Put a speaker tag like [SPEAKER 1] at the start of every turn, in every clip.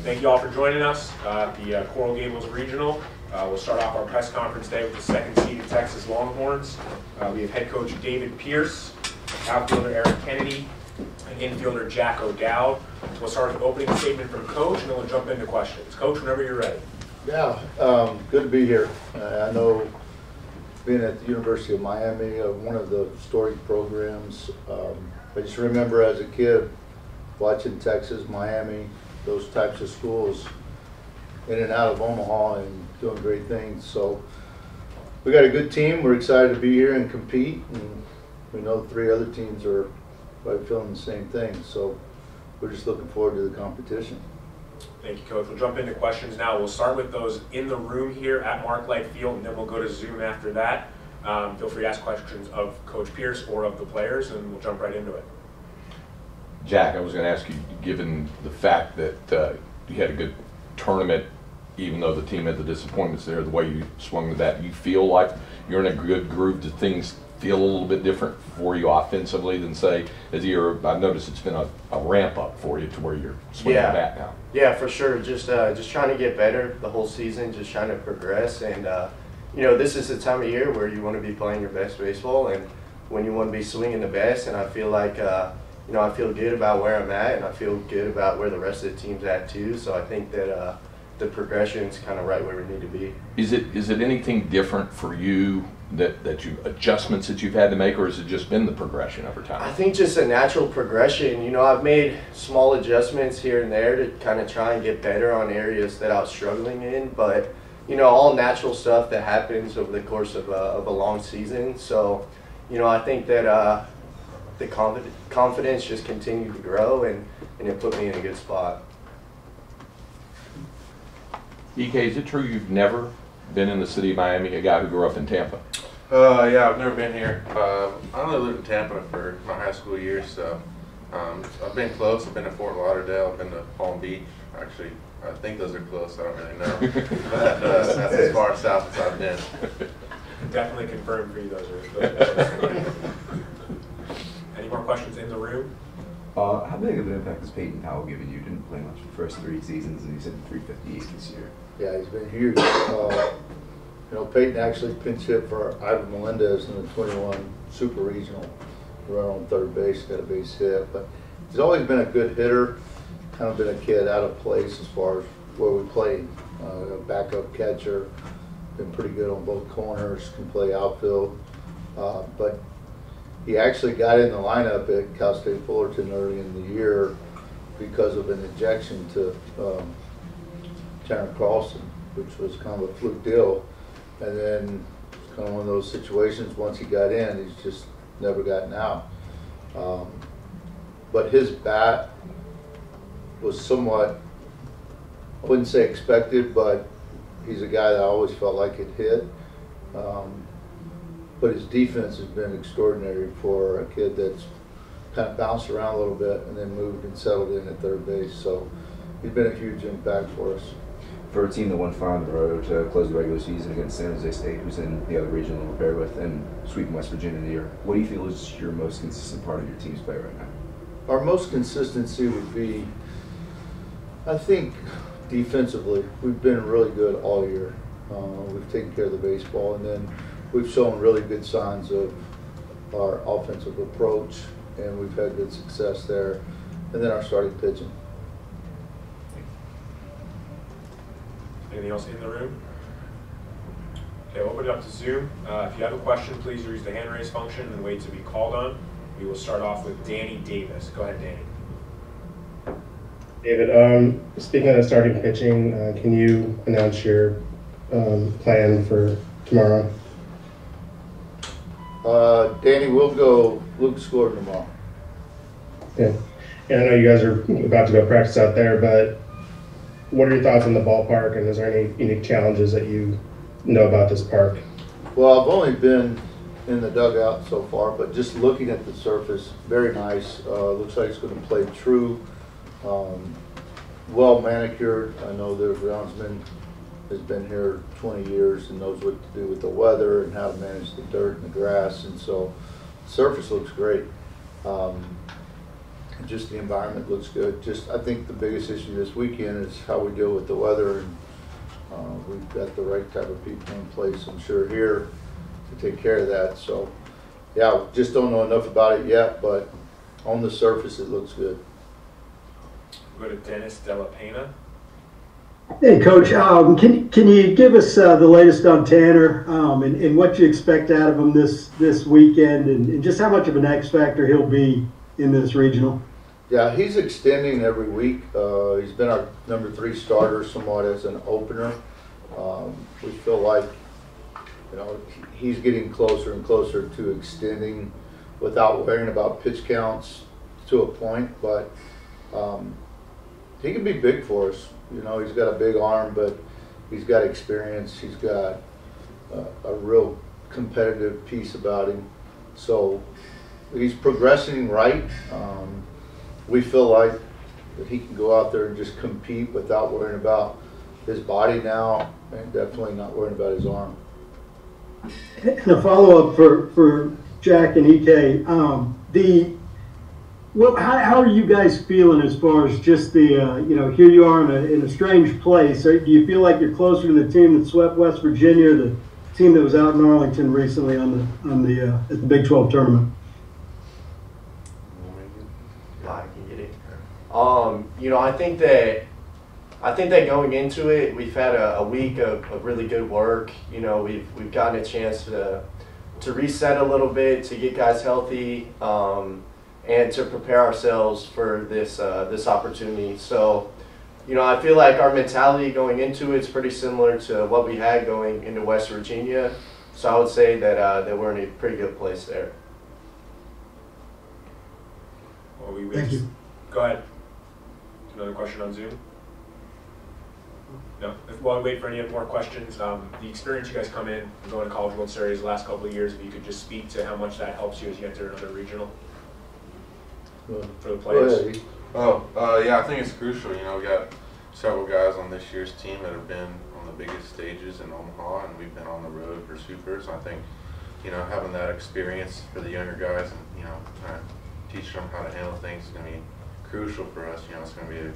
[SPEAKER 1] Thank you all for joining us at the Coral Gables Regional. We'll start off our press conference today with the second seeded Texas Longhorns. We have head coach David Pierce, outfielder Eric Kennedy, and infielder Jack O'Dowd. We'll start with an opening statement from Coach, and then we'll jump into questions. Coach, whenever you're ready.
[SPEAKER 2] Yeah, good to be here. I know being at the University of Miami, one of the storied programs, I just remember as a kid watching Texas, Miami, those types of schools in and out of Omaha and doing great things. So we got a good team. We're excited to be here and compete. And we know 3 other teams are probably feeling the same thing. So we're just looking forward to the competition.
[SPEAKER 1] Thank you, Coach. We'll jump into questions now. We'll start with those in the room here at Marklight Field, and then we'll go to Zoom after that. Feel free to ask questions of Coach Pierce or of the players, and we'll jump right into it.
[SPEAKER 3] Jack, I was going to ask you, given the fact that you had a good tournament, even though the team had the disappointments there, the way you swung the bat, you feel like you're in a good groove? Do things feel a little bit different for you offensively than, say, as the year? I've noticed it's been a ramp up for you to where you're swinging the bat now.
[SPEAKER 4] Yeah, for sure. Just trying to get better the whole season, just trying to progress. And, you know, this is the time of year where you want to be playing your best baseball and when you want to be swinging the best. And I feel like, you know, I feel good about where I'm at, and I feel good about where the rest of the team's at too. So I think that the progression's kind of right where we need to be.
[SPEAKER 3] Is it anything different for you that you adjustments that you've had to make, or has it just been the progression over time?
[SPEAKER 4] I think just a natural progression. You know, I've made small adjustments here and there to kind of try and get better on areas that I was struggling in, but you know, all natural stuff that happens over the course of a long season. So, you know, I think that the confidence just continued to grow, and it put me in a good spot.
[SPEAKER 3] EK, is it true you've never been in the city of Miami, a guy who grew up in Tampa?
[SPEAKER 5] Yeah, I've never been here. I only lived in Tampa for my high school years, so I've been close. I've been to Fort Lauderdale. I've been to Palm Beach. Actually, I think those are close. I don't really know. But that's as far south as I've been.
[SPEAKER 1] Definitely confirmed for you those are. Any more questions in the room?
[SPEAKER 6] How big of an impact has Peyton Powell given you? Didn't play much the first 3 seasons, and he's hitting .358 this year.
[SPEAKER 2] Yeah, he's been huge. You know, Peyton actually pinch hit for Ivan Melendez in the 21 Super Regional. Run on third base, got a base hit, but he's always been a good hitter. Kind of been a kid out of place as far as where we played. A backup catcher, been pretty good on both corners, can play outfield. But he actually got in the lineup at Cal State Fullerton early in the year because of an injection to Tanner Carlson, which was kind of a fluke deal. And then it's kind of one of those situations, once he got in, he's just never gotten out. But his bat was somewhat, I wouldn't say expected, but he's a guy that I always felt like it hit. But his defense has been extraordinary for a kid that's kind of bounced around a little bit and then moved and settled in at third base. So he's been a huge impact for us.
[SPEAKER 6] For a team that won far on the road to close the regular season against San Jose State, who's in the other regional to prepare with, and sweeping West Virginia in the year, what do you feel is your most consistent part of your team's play right now?
[SPEAKER 2] Our most consistency would be, I think, defensively. We've been really good all year. We've taken care of the baseball, and then we've shown really good signs of our offensive approach, and we've had good success there. And then our starting pitching.
[SPEAKER 1] Anything else in the room? Okay, we'll open it up to Zoom. If you have a question, please use the hand raise function and wait to be called on. We will start off with Danny Davis. Go ahead, Danny.
[SPEAKER 7] David, speaking of starting pitching, can you announce your plan for tomorrow?
[SPEAKER 2] Danny, we'll go Luke Scored tomorrow.
[SPEAKER 7] Yeah. And I know you guys are about to go practice out there, but what are your thoughts on the ballpark, and is there any unique challenges that you know about this park?
[SPEAKER 2] Well, I've only been in the dugout so far, but just looking at the surface, very nice. Looks like it's going to play true. Well manicured. I know their groundsman has been here 20 years and knows what to do with the weather and how to manage the dirt and the grass, and so the surface looks great. just the environment looks good. Just I think the biggest issue this weekend is how we deal with the weather, and we've got the right type of people in place, I'm sure, here to take care of that. So yeah, just don't know enough about it yet, but on the surface it looks good.
[SPEAKER 1] We'll go to Dennis Della Pena.
[SPEAKER 8] Hey, Coach. Can you give us the latest on Tanner and what you expect out of him this weekend, and just how much of an X factor he'll be in this regional?
[SPEAKER 2] Yeah, he's extending every week. He's been our number 3 starter somewhat as an opener. We feel like, you know, he's getting closer and closer to extending without worrying about pitch counts to a point, but he can be big for us. You know, he's got a big arm, but he's got experience. He's got a real competitive piece about him. So he's progressing right. We feel like that he can go out there and just compete without worrying about his body now, and definitely not worrying about his arm.
[SPEAKER 8] And a follow-up for Jack and EK. How are you guys feeling as far as just the, you know, here you are in a strange place. Do you feel like you're closer to the team that swept West Virginia, or the team that was out in Arlington recently at the Big 12 tournament?
[SPEAKER 4] I can get it. You know, I think that going into it, we've had a week of really good work. You know, we've gotten a chance to reset a little bit, to get guys healthy, and to prepare ourselves for this opportunity. So, you know, I feel like our mentality going into it is pretty similar to what we had going into West Virginia. So I would say that we're in a pretty good place there.
[SPEAKER 1] Well,
[SPEAKER 8] Thank you.
[SPEAKER 1] Go ahead. Another question on Zoom? No. While we wait for any more questions, the experience you guys come in and going to College World Series the last couple of years, if you could just speak to how much that helps you as you enter another regional for the players.
[SPEAKER 5] Yeah, I think it's crucial. You know, we got several guys on this year's team that have been on the biggest stages in Omaha, and we've been on the road for Supers. I think, you know, having that experience for the younger guys and, you know, kind of teach them how to handle things is going to be crucial for us. You know, it's going to be a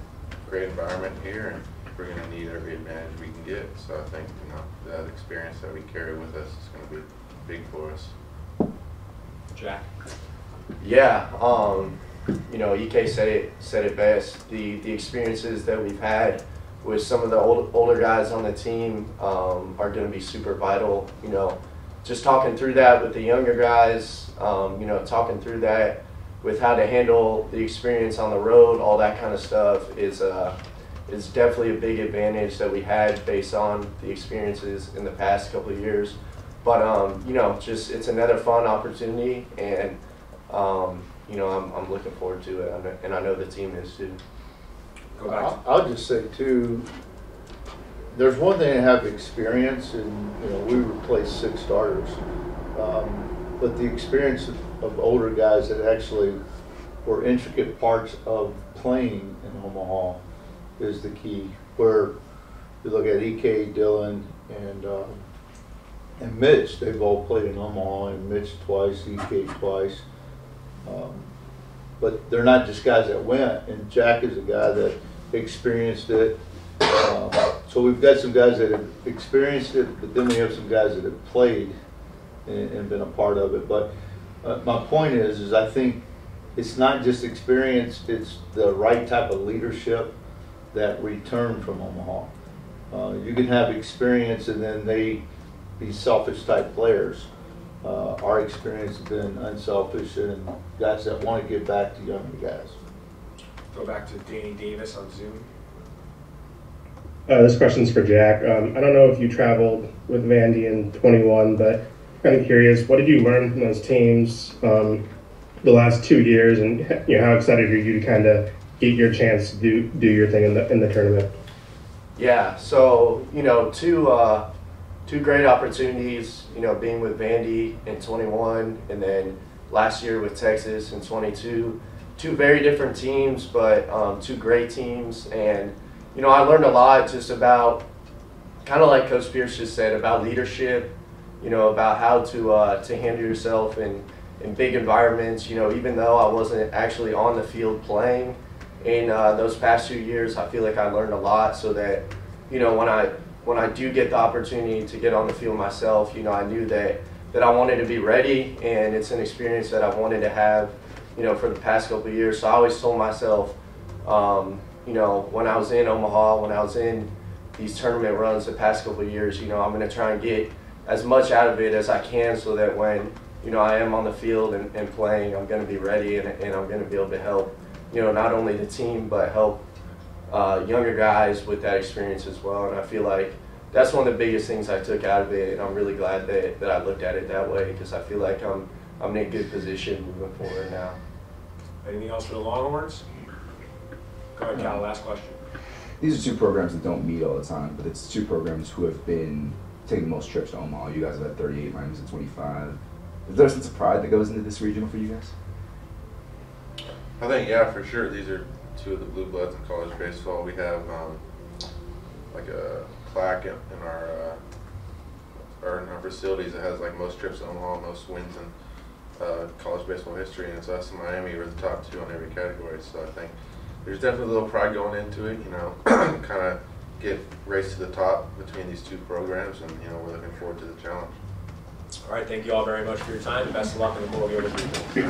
[SPEAKER 5] great environment here, and we're going to need every advantage we can get. So I think, you know, that experience that we carry with us is going to be big for us.
[SPEAKER 1] Jack?
[SPEAKER 4] Yeah, you know, EK said it best. The experiences that we've had with some of the older guys on the team are going to be super vital. You know, just talking through that with the younger guys, you know, talking through that with how to handle the experience on the road, all that kind of stuff is definitely a big advantage that we had based on the experiences in the past couple of years. But you know, just it's another fun opportunity, and you know, I'm looking forward to it, and I know the team is too.
[SPEAKER 1] Go back.
[SPEAKER 2] I'll just say too, there's one thing to have experience, and you know, we replaced 6 starters, but the experience of older guys that actually were intricate parts of playing in Omaha is the key. Where you look at EK, Dylan, and Mitch, they've all played in Omaha, and Mitch twice, EK twice. But they're not just guys that went, and Jack is a guy that experienced it. So we've got some guys that have experienced it, but then we have some guys that have played and been a part of it. But my point is I think it's not just experience, it's the right type of leadership that return from Omaha. You can have experience and then they be selfish type players. Our experience has been unselfish and guys that want to give back to younger guys.
[SPEAKER 1] Go back to Danny Davis on Zoom.
[SPEAKER 7] This question's for Jack. I don't know if you traveled with Vandy in 21, but kind of curious, what did you learn from those teams the last 2 years, and you know, how excited are you to kind of get your chance to do your thing in the tournament?
[SPEAKER 4] Yeah, so you know, two great opportunities. You know, being with Vandy in 21, and then last year with Texas in 22. Two very different teams, but two great teams. And you know, I learned a lot just about, kind of like Coach Pierce just said, about leadership. You know, about how to handle yourself in big environments. You know, even though I wasn't actually on the field playing in those past 2 years, I feel like I learned a lot, so that, you know, when I do get the opportunity to get on the field myself, you know, I knew that I wanted to be ready, and it's an experience that I've wanted to have, you know, for the past couple of years. So I always told myself, you know, when I was in Omaha, when I was in these tournament runs the past couple of years, you know, I'm going to try and get as much out of it as I can, so that when, you know, I am on the field and playing, I'm going to be ready, and I'm going to be able to help, you know, not only the team, but help younger guys with that experience as well. And I feel like that's one of the biggest things I took out of it, and I'm really glad that I looked at it that way, because I feel like I'm in a good position moving forward now.
[SPEAKER 1] Anything else for the Longhorns? Go ahead, Cal, last question.
[SPEAKER 6] These are two programs that don't meet all the time, but it's two programs who have been taking the most trips to Omaha. You guys have had 38, minus 25. Is there a sense of pride that goes into this regional for you guys?
[SPEAKER 5] I think, yeah, for sure. These are two of the blue bloods in college baseball. We have like a plaque in our facilities that has like most trips to Omaha, most wins in college baseball history, and it's us and Miami were the top two on every category. So I think there's definitely a little pride going into it, you know, kind of get race to the top between these two programs, and, you know, we're looking forward to the challenge.
[SPEAKER 1] All right, thank you all very much for your time, and best of luck in the Memorial Weekend.